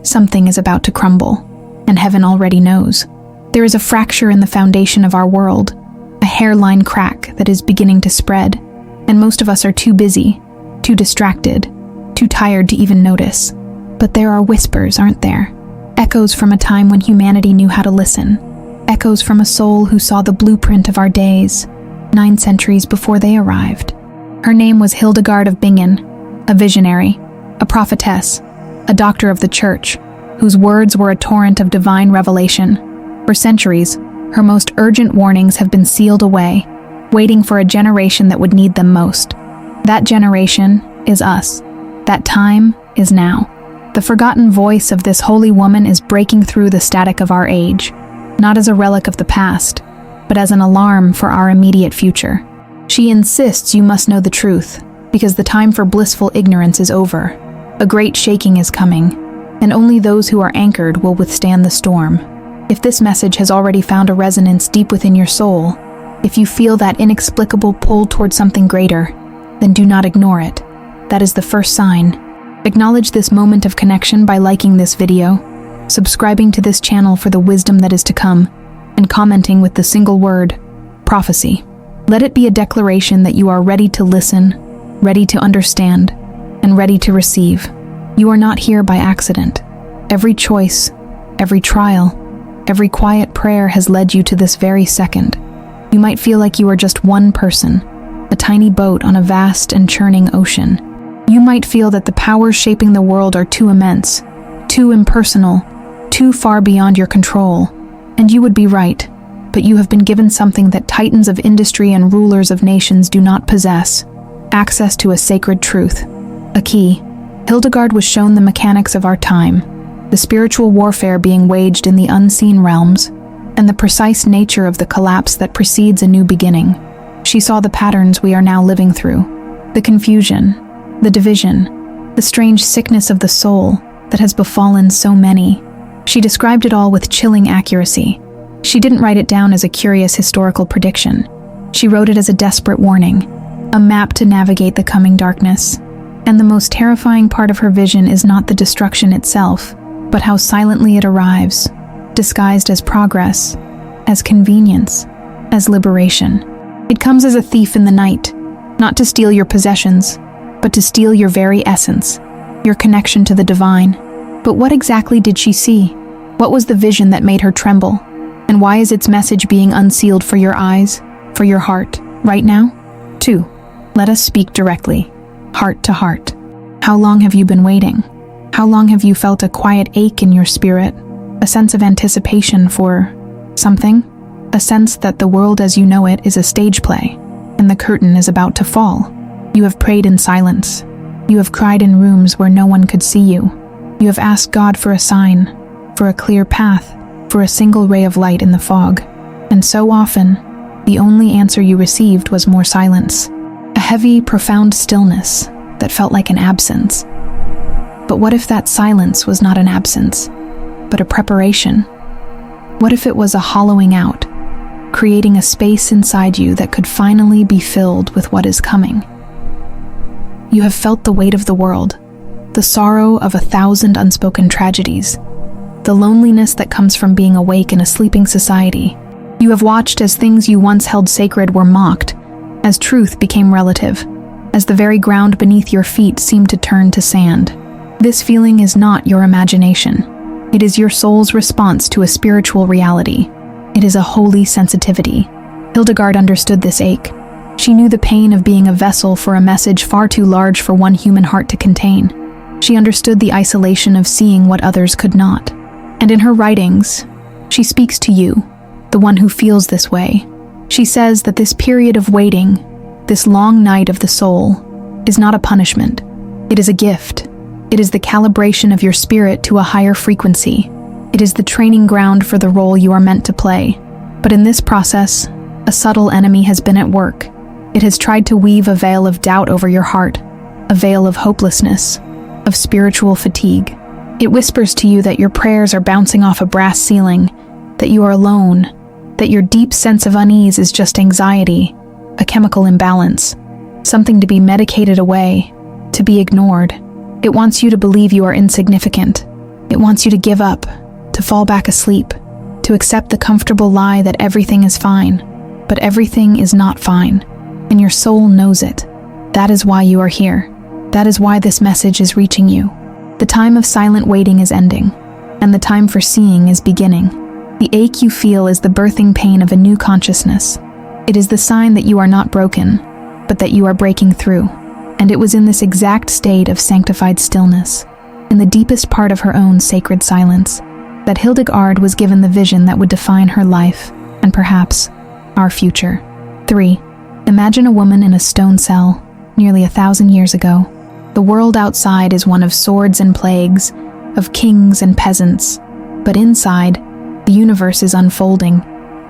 something is about to crumble, and heaven already knows. There is a fracture in the foundation of our world, a hairline crack that is beginning to spread, and most of us are too busy, too distracted, too tired to even notice. But there are whispers, aren't there? Echoes from a time when humanity knew how to listen. Echoes from a soul who saw the blueprint of our days, 9 centuries before they arrived. Her name was Hildegard of Bingen, a visionary, a prophetess, a doctor of the church, whose words were a torrent of divine revelation. For centuries, her most urgent warnings have been sealed away, waiting for a generation that would need them most. That generation is us. That time is now. The forgotten voice of this holy woman is breaking through the static of our age, not as a relic of the past, but as an alarm for our immediate future. She insists you must know the truth, because the time for blissful ignorance is over. A great shaking is coming, and only those who are anchored will withstand the storm. If this message has already found a resonance deep within your soul, if you feel that inexplicable pull toward something greater, then do not ignore it. That is the first sign. Acknowledge this moment of connection by liking this video, subscribing to this channel for the wisdom that is to come, and commenting with the single word, prophecy. Let it be a declaration that you are ready to listen, ready to understand, and ready to receive. You are not here by accident. Every choice, every trial, every quiet prayer has led you to this very second. You might feel like you are just one person, a tiny boat on a vast and churning ocean. You might feel that the powers shaping the world are too immense, too impersonal, too far beyond your control. And you would be right, but you have been given something that titans of industry and rulers of nations do not possess: access to a sacred truth, a key. Hildegard was shown the mechanics of our time, the spiritual warfare being waged in the unseen realms, and the precise nature of the collapse that precedes a new beginning. She saw the patterns we are now living through, the confusion, the division, the strange sickness of the soul that has befallen so many. She described it all with chilling accuracy. She didn't write it down as a curious historical prediction. She wrote it as a desperate warning, a map to navigate the coming darkness. And the most terrifying part of her vision is not the destruction itself, but how silently it arrives, disguised as progress, as convenience, as liberation. It comes as a thief in the night, not to steal your possessions, but to steal your very essence, your connection to the divine. But what exactly did she see? What was the vision that made her tremble? And why is its message being unsealed for your eyes, for your heart, right now? 2. Let us speak directly, heart to heart. How long have you been waiting? How long have you felt a quiet ache in your spirit, a sense of anticipation for something? A sense that the world as you know it is a stage play, and the curtain is about to fall. You have prayed in silence. You have cried in rooms where no one could see you. You have asked God for a sign, for a clear path, for a single ray of light in the fog. And so often, the only answer you received was more silence. A heavy, profound stillness that felt like an absence. But what if that silence was not an absence, but a preparation? What if it was a hollowing out, creating a space inside you that could finally be filled with what is coming? You have felt the weight of the world, the sorrow of 1,000 unspoken tragedies, the loneliness that comes from being awake in a sleeping society. You have watched as things you once held sacred were mocked, as truth became relative, as the very ground beneath your feet seemed to turn to sand. This feeling is not your imagination. It is your soul's response to a spiritual reality. It is a holy sensitivity. Hildegard understood this ache. She knew the pain of being a vessel for a message far too large for one human heart to contain. She understood the isolation of seeing what others could not. And in her writings, she speaks to you, the one who feels this way. She says that this period of waiting, this long night of the soul, is not a punishment. It is a gift. It is the calibration of your spirit to a higher frequency. It is the training ground for the role you are meant to play. But in this process, a subtle enemy has been at work. It has tried to weave a veil of doubt over your heart, a veil of hopelessness, of spiritual fatigue. It whispers to you that your prayers are bouncing off a brass ceiling, that you are alone, that your deep sense of unease is just anxiety, a chemical imbalance, something to be medicated away, to be ignored. It wants you to believe you are insignificant, It wants you to give up, to fall back asleep, to accept the comfortable lie that everything is fine. But everything is not fine, and your soul knows it. That is why you are here. That is why this message is reaching you. The time of silent waiting is ending, and the time for seeing is beginning. The ache you feel is the birthing pain of a new consciousness. It is the sign that you are not broken, but that you are breaking through. And it was in this exact state of sanctified stillness, in the deepest part of her own sacred silence, that Hildegard was given the vision that would define her life, and perhaps our future. 3. Imagine a woman in a stone cell, nearly 1,000 years ago. The world outside is one of swords and plagues, of kings and peasants. But inside, the universe is unfolding.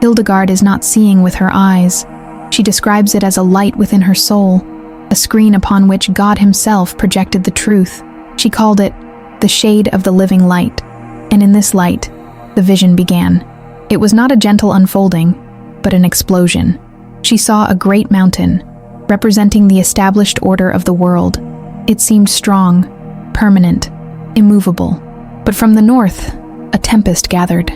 Hildegard is not seeing with her eyes. She describes it as a light within her soul, a screen upon which God himself projected the truth. She called it the shade of the living light. And in this light, the vision began. It was not a gentle unfolding, but an explosion. She saw a great mountain, representing the established order of the world. It seemed strong, permanent, immovable. But from the north, a tempest gathered,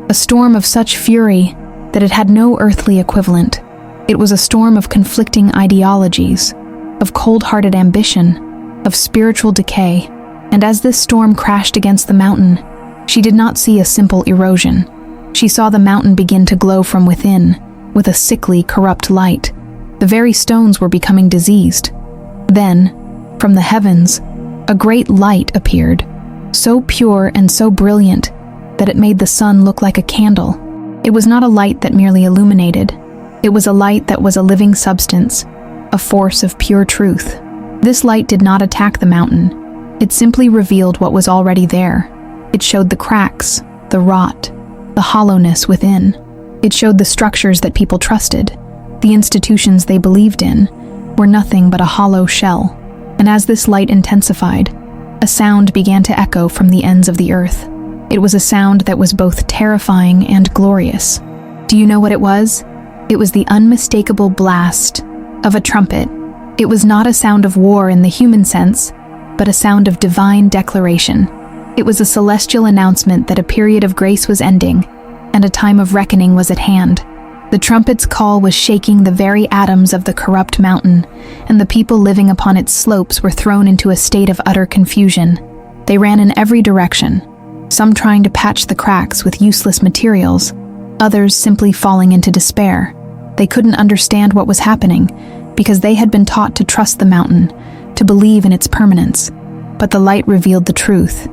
a storm of such fury that it had no earthly equivalent. It was a storm of conflicting ideologies, of cold-hearted ambition, of spiritual decay. And as this storm crashed against the mountain, she did not see a simple erosion. She saw the mountain begin to glow from within, with a sickly, corrupt light. The very stones were becoming diseased. Then, from the heavens, a great light appeared, so pure and so brilliant that it made the sun look like a candle. It was not a light that merely illuminated. It was a light that was a living substance, a force of pure truth. This light did not attack the mountain. It simply revealed what was already there. It showed the cracks, the rot, the hollowness within. It showed the structures that people trusted. The institutions they believed in were nothing but a hollow shell. And as this light intensified, a sound began to echo from the ends of the earth. It was a sound that was both terrifying and glorious. Do you know what it was? It was the unmistakable blast of a trumpet. It was not a sound of war in the human sense, but a sound of divine declaration. It was a celestial announcement that a period of grace was ending, and a time of reckoning was at hand. The trumpet's call was shaking the very atoms of the corrupt mountain, and the people living upon its slopes were thrown into a state of utter confusion. They ran in every direction, some trying to patch the cracks with useless materials, others simply falling into despair. They couldn't understand what was happening, because they had been taught to trust the mountain, to believe in its permanence. But the light revealed the truth,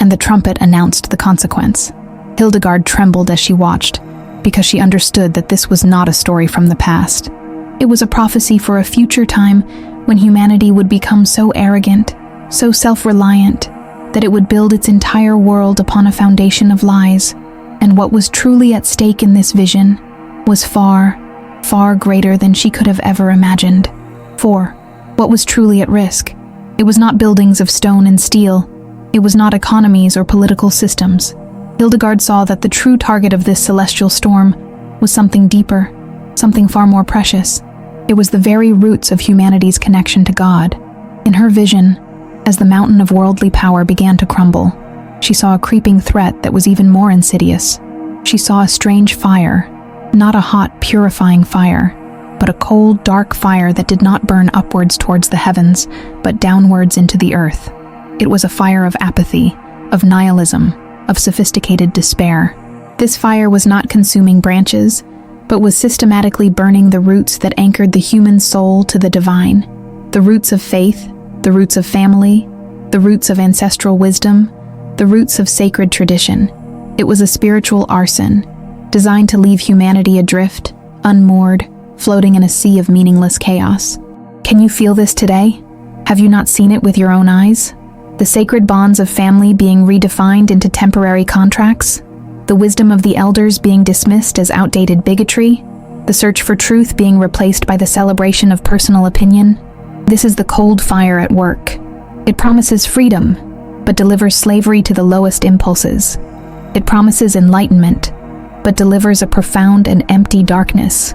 and the trumpet announced the consequence. Hildegard trembled as she watched, because she understood that this was not a story from the past. It was a prophecy for a future time when humanity would become so arrogant, so self-reliant, that it would build its entire world upon a foundation of lies. And what was truly at stake in this vision was far, far greater than she could have ever imagined. 4. What was truly at risk? It was not buildings of stone and steel. It was not economies or political systems. Hildegard saw that the true target of this celestial storm was something deeper, something far more precious. It was the very roots of humanity's connection to God. In her vision, as the mountain of worldly power began to crumble, she saw a creeping threat that was even more insidious. She saw a strange fire, not a hot, purifying fire, but a cold, dark fire that did not burn upwards towards the heavens, but downwards into the earth. It was a fire of apathy, of nihilism, of sophisticated despair. This fire was not consuming branches, but was systematically burning the roots that anchored the human soul to the divine. The roots of faith, the roots of family, the roots of ancestral wisdom, the roots of sacred tradition. It was a spiritual arson, designed to leave humanity adrift, unmoored, floating in a sea of meaningless chaos. Can you feel this today? Have you not seen it with your own eyes? The sacred bonds of family being redefined into temporary contracts, the wisdom of the elders being dismissed as outdated bigotry, the search for truth being replaced by the celebration of personal opinion. This is the cold fire at work. It promises freedom, but delivers slavery to the lowest impulses. It promises enlightenment, but delivers a profound and empty darkness.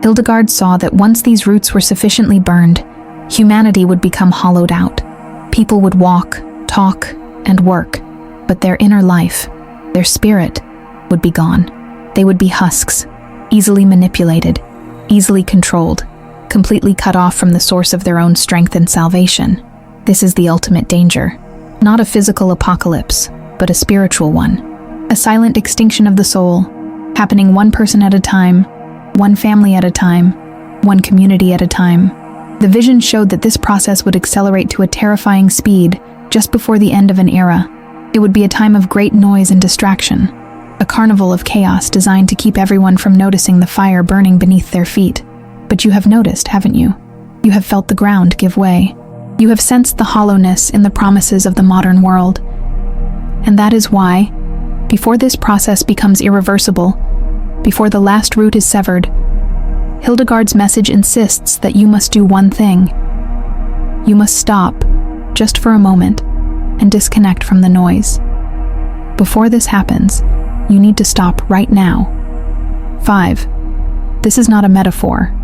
Hildegard saw that once these roots were sufficiently burned, humanity would become hollowed out. People would walk, talk, and work, but their inner life, their spirit, would be gone. They would be husks, easily manipulated, easily controlled, completely cut off from the source of their own strength and salvation. This is the ultimate danger. Not a physical apocalypse, but a spiritual one. A silent extinction of the soul, happening one person at a time, one family at a time, one community at a time. The vision showed that this process would accelerate to a terrifying speed just before the end of an era. It would be a time of great noise and distraction, a carnival of chaos designed to keep everyone from noticing the fire burning beneath their feet. But you have noticed, haven't you? You have felt the ground give way. You have sensed the hollowness in the promises of the modern world. And that is why, before this process becomes irreversible, before the last root is severed, Hildegard's message insists that you must do one thing. You must stop, just for a moment, and disconnect from the noise. Before this happens, you need to stop right now. 5. This is not a metaphor.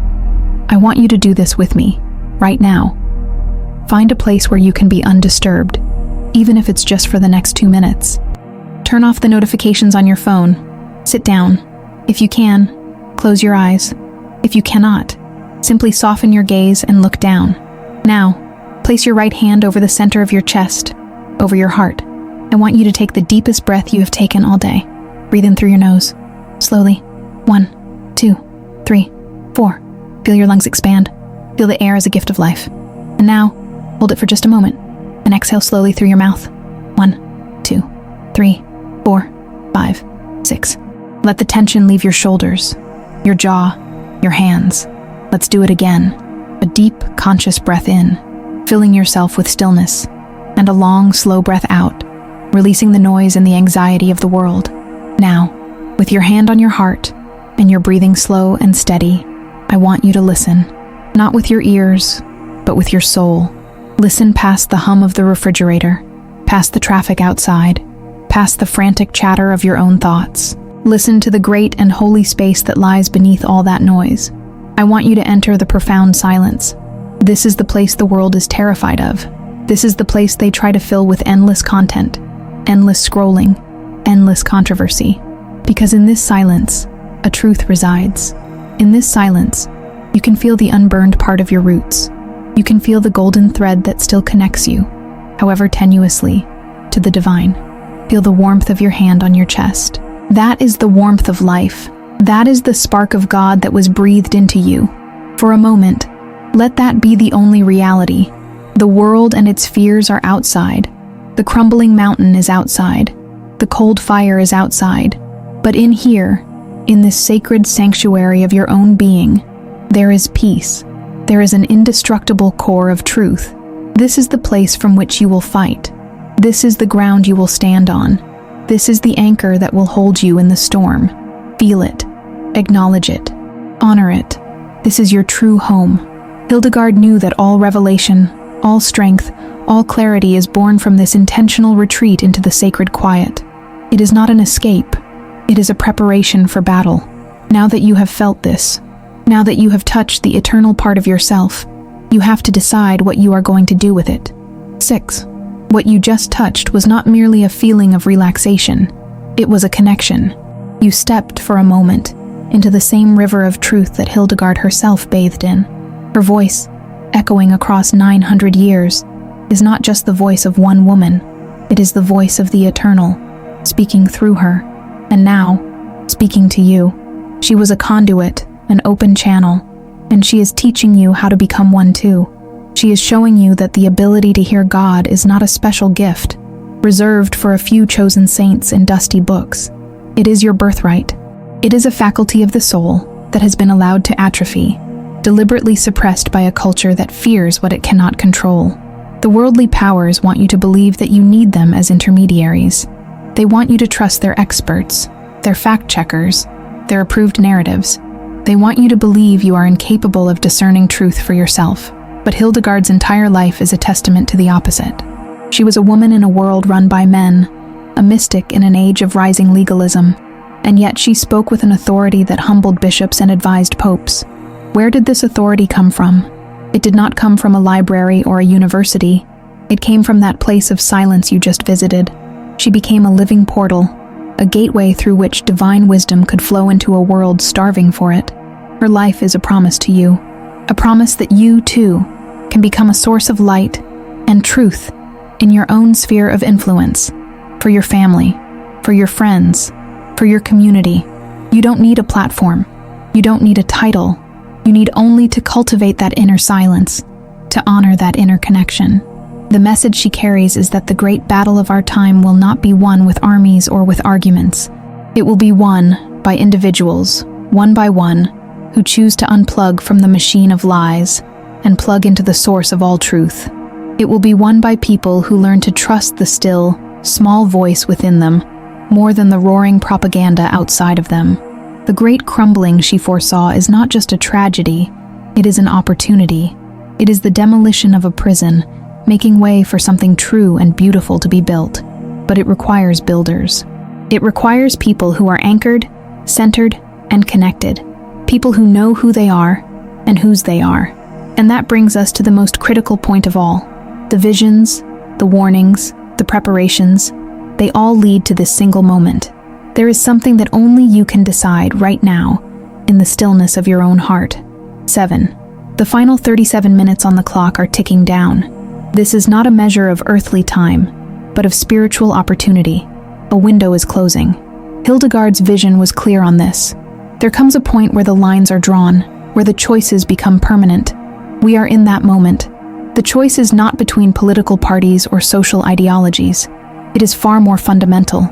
I want you to do this with me, right now. Find a place where you can be undisturbed, even if it's just for the next 2 minutes. Turn off the notifications on your phone. Sit down. If you can, close your eyes. If you cannot, simply soften your gaze and look down. Now, place your right hand over the center of your chest, over your heart. I want you to take the deepest breath you have taken all day. Breathe in through your nose, slowly. 1, 2, 3, 4. Feel your lungs expand. Feel the air as a gift of life. And now, hold it for just a moment, and exhale slowly through your mouth. 1, 2, 3, 4, 5, 6. Let the tension leave your shoulders, your jaw, your hands. Let's do it again. A deep, conscious breath in, filling yourself with stillness, and a long, slow breath out, releasing the noise and the anxiety of the world. Now, with your hand on your heart, and your breathing slow and steady, I want you to listen, not with your ears, but with your soul. Listen past the hum of the refrigerator, past the traffic outside, past the frantic chatter of your own thoughts. Listen to the great and holy space that lies beneath all that noise. I want you to enter the profound silence. This is the place the world is terrified of. This is the place they try to fill with endless content, endless scrolling, endless controversy. Because in this silence, a truth resides. In this silence, you can feel the unburned part of your roots. You can feel the golden thread that still connects you, however tenuously, to the divine. Feel the warmth of your hand on your chest. That is the warmth of life. That is the spark of God that was breathed into you. For a moment, let that be the only reality. The world and its fears are outside. The crumbling mountain is outside. The cold fire is outside. But in here, in this sacred sanctuary of your own being, there is peace. There is an indestructible core of truth. This is the place from which you will fight. This is the ground you will stand on. This is the anchor that will hold you in the storm. Feel it. Acknowledge it. Honor it. This is your true home. Hildegard knew that all revelation, all strength, all clarity is born from this intentional retreat into the sacred quiet. It is not an escape. It is a preparation for battle. Now that you have felt this, now that you have touched the eternal part of yourself, you have to decide what you are going to do with it. 6. What you just touched was not merely a feeling of relaxation. It was a connection. You stepped for a moment into the same river of truth that Hildegard herself bathed in. Her voice, echoing across 900 years, is not just the voice of one woman. It is the voice of the eternal, speaking through her, and now, speaking to you. She was a conduit, an open channel, and she is teaching you how to become one too. She is showing you that the ability to hear God is not a special gift, reserved for a few chosen saints in dusty books. It is your birthright. It is a faculty of the soul that has been allowed to atrophy, deliberately suppressed by a culture that fears what it cannot control. The worldly powers want you to believe that you need them as intermediaries. They want you to trust their experts, their fact-checkers, their approved narratives. They want you to believe you are incapable of discerning truth for yourself. But Hildegard's entire life is a testament to the opposite. She was a woman in a world run by men, a mystic in an age of rising legalism, and yet she spoke with an authority that humbled bishops and advised popes. Where did this authority come from? It did not come from a library or a university. It came from that place of silence you just visited. She became a living portal, a gateway through which divine wisdom could flow into a world starving for it. Her life is a promise to you, a promise that you, too, can become a source of light and truth in your own sphere of influence, for your family, for your friends, for your community. You don't need a platform. You don't need a title. You need only to cultivate that inner silence, to honor that inner connection. The message she carries is that the great battle of our time will not be won with armies or with arguments. It will be won by individuals, one by one, who choose to unplug from the machine of lies and plug into the source of all truth. It will be won by people who learn to trust the still, small voice within them, more than the roaring propaganda outside of them. The great crumbling she foresaw is not just a tragedy, it is an opportunity. It is the demolition of a prison, making way for something true and beautiful to be built. But it requires builders. It requires people who are anchored, centered, and connected. People who know who they are and whose they are. And that brings us to the most critical point of all. The visions, the warnings, the preparations, they all lead to this single moment. There is something that only you can decide right now, in the stillness of your own heart. 7. The final 37 minutes on the clock are ticking down. This is not a measure of earthly time, but of spiritual opportunity. A window is closing. Hildegard's vision was clear on this. There comes a point where the lines are drawn, where the choices become permanent. We are in that moment. The choice is not between political parties or social ideologies. It is far more fundamental.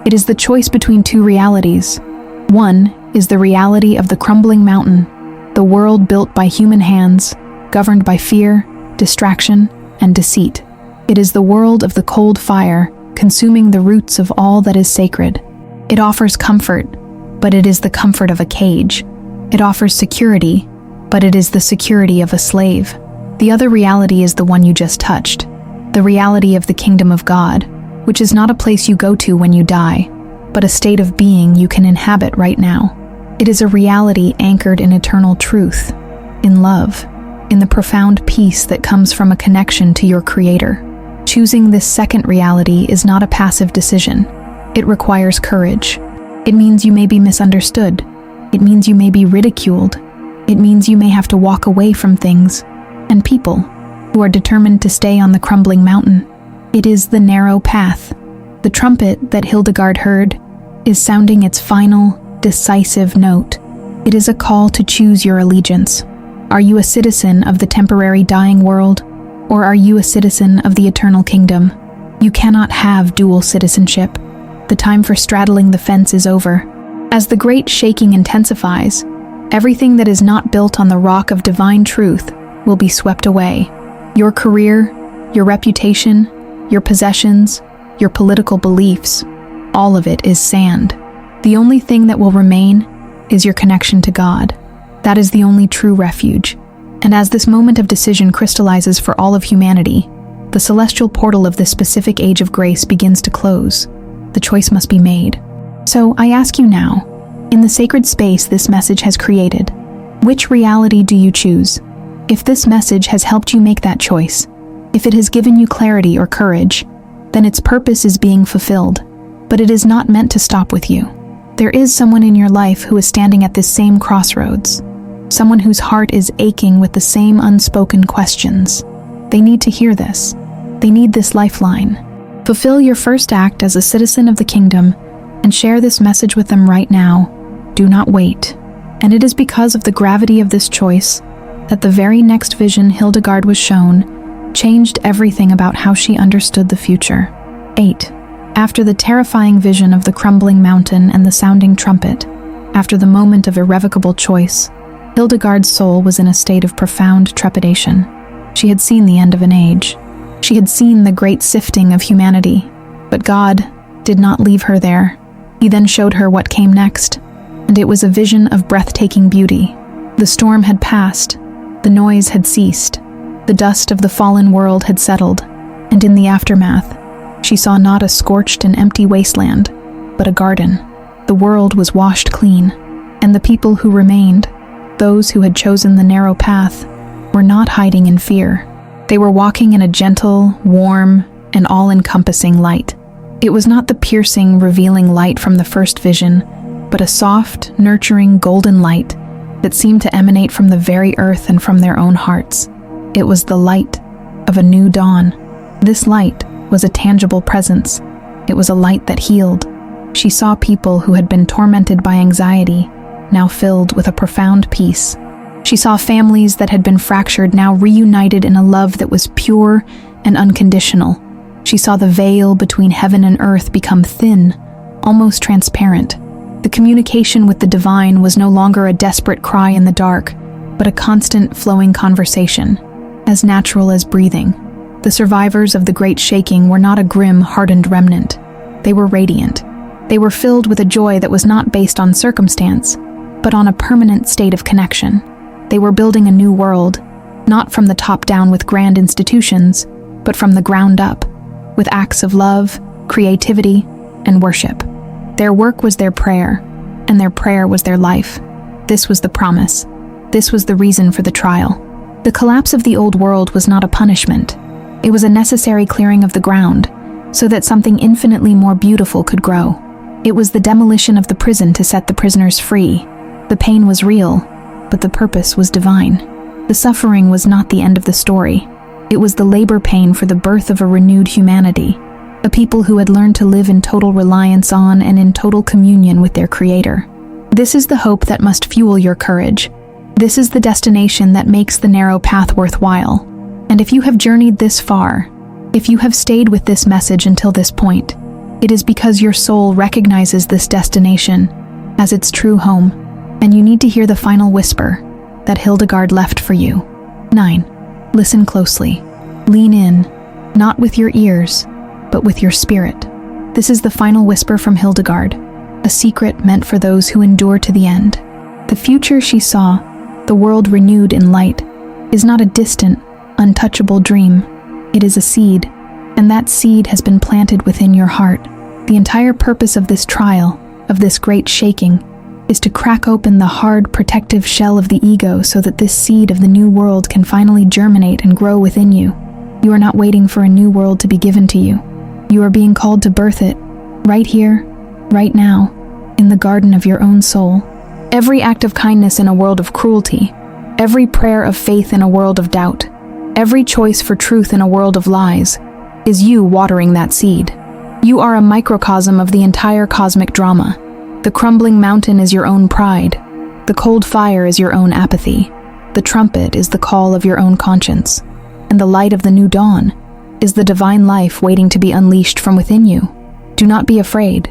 It is the choice between two realities. One is the reality of the crumbling mountain, the world built by human hands, governed by fear, distraction, and deceit. It is the world of the cold fire, consuming the roots of all that is sacred. It offers comfort, but it is the comfort of a cage. It offers security, but it is the security of a slave. The other reality is the one you just touched, the reality of the kingdom of God, which is not a place you go to when you die, but a state of being you can inhabit right now. It is a reality anchored in eternal truth, in love, in the profound peace that comes from a connection to your Creator. Choosing this second reality is not a passive decision. It requires courage. It means you may be misunderstood. It means you may be ridiculed. It means you may have to walk away from things and people who are determined to stay on the crumbling mountain. It is the narrow path. The trumpet that Hildegard heard is sounding its final, decisive note. It is a call to choose your allegiance. Are you a citizen of the temporary dying world, or are you a citizen of the eternal kingdom? You cannot have dual citizenship. The time for straddling the fence is over. As the great shaking intensifies, everything that is not built on the rock of divine truth will be swept away. Your career, your reputation, your possessions, your political beliefs, all of it is sand. The only thing that will remain is your connection to God. That is the only true refuge. And as this moment of decision crystallizes for all of humanity, the celestial portal of this specific age of grace begins to close. The choice must be made. So I ask you now, in the sacred space this message has created, which reality do you choose? If this message has helped you make that choice, if it has given you clarity or courage, then its purpose is being fulfilled. But it is not meant to stop with you. There is someone in your life who is standing at this same crossroads, someone whose heart is aching with the same unspoken questions. They need to hear this. They need this lifeline. Fulfill your first act as a citizen of the kingdom and share this message with them right now. Do not wait. And it is because of the gravity of this choice that the very next vision Hildegard was shown changed everything about how she understood the future. 8. After the terrifying vision of the crumbling mountain and the sounding trumpet, after the moment of irrevocable choice, Hildegard's soul was in a state of profound trepidation. She had seen the end of an age. She had seen the great sifting of humanity. But God did not leave her there. He then showed her what came next, and it was a vision of breathtaking beauty. The storm had passed. The noise had ceased. The dust of the fallen world had settled, and in the aftermath, she saw not a scorched and empty wasteland, but a garden. The world was washed clean, and the people who remained, those who had chosen the narrow path, were not hiding in fear. They were walking in a gentle, warm, and all-encompassing light. It was not the piercing, revealing light from the first vision, but a soft, nurturing, golden light that seemed to emanate from the very earth and from their own hearts. It was the light of a new dawn. This light was a tangible presence. It was a light that healed. She saw people who had been tormented by anxiety, now filled with a profound peace. She saw families that had been fractured, now reunited in a love that was pure and unconditional. She saw the veil between heaven and earth become thin, almost transparent. The communication with the divine was no longer a desperate cry in the dark, but a constant flowing conversation, as natural as breathing. The survivors of the Great Shaking were not a grim, hardened remnant. They were radiant. They were filled with a joy that was not based on circumstance, but on a permanent state of connection. They were building a new world, not from the top down with grand institutions, but from the ground up, with acts of love, creativity, and worship. Their work was their prayer, and their prayer was their life. This was the promise. This was the reason for the trial. The collapse of the old world was not a punishment. It was a necessary clearing of the ground, so that something infinitely more beautiful could grow. It was the demolition of the prison to set the prisoners free. The pain was real, but the purpose was divine. The suffering was not the end of the story. It was the labor pain for the birth of a renewed humanity, a people who had learned to live in total reliance on and in total communion with their Creator. This is the hope that must fuel your courage. This is the destination that makes the narrow path worthwhile. And if you have journeyed this far, if you have stayed with this message until this point, it is because your soul recognizes this destination as its true home, and you need to hear the final whisper that Hildegard left for you. 9. Listen closely. Lean in, not with your ears, but with your spirit. This is the final whisper from Hildegard, a secret meant for those who endure to the end. The future she saw, the world renewed in light, is not a distant, untouchable dream. It is a seed, and that seed has been planted within your heart. The entire purpose of this trial, of this great shaking, is to crack open the hard, protective shell of the ego so that this seed of the new world can finally germinate and grow within you. You are not waiting for a new world to be given to you. You are being called to birth it, right here, right now, in the garden of your own soul. Every act of kindness in a world of cruelty, every prayer of faith in a world of doubt, every choice for truth in a world of lies, is you watering that seed. You are a microcosm of the entire cosmic drama. The crumbling mountain is your own pride. The cold fire is your own apathy. The trumpet is the call of your own conscience. And the light of the new dawn is the divine life waiting to be unleashed from within you. Do not be afraid.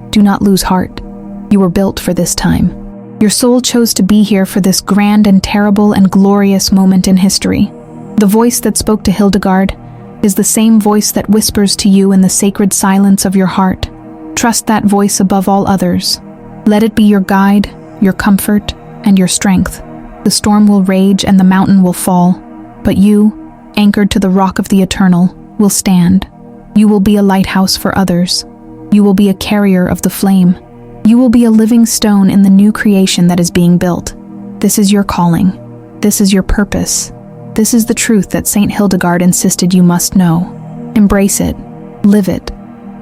Do not lose heart. You were built for this time. Your soul chose to be here for this grand and terrible and glorious moment in history. The voice that spoke to Hildegard is the same voice that whispers to you in the sacred silence of your heart. Trust that voice above all others. Let it be your guide, your comfort, and your strength. The storm will rage and the mountain will fall, but you, anchored to the rock of the eternal, will stand. You will be a lighthouse for others. You will be a carrier of the flame. You will be a living stone in the new creation that is being built. This is your calling. This is your purpose. This is the truth that Saint Hildegard insisted you must know. Embrace it, live it,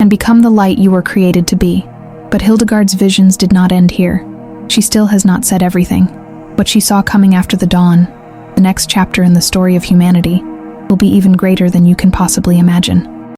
and become the light you were created to be. But Hildegard's visions did not end here. She still has not said everything. What she saw coming after the dawn, the next chapter in the story of humanity, will be even greater than you can possibly imagine.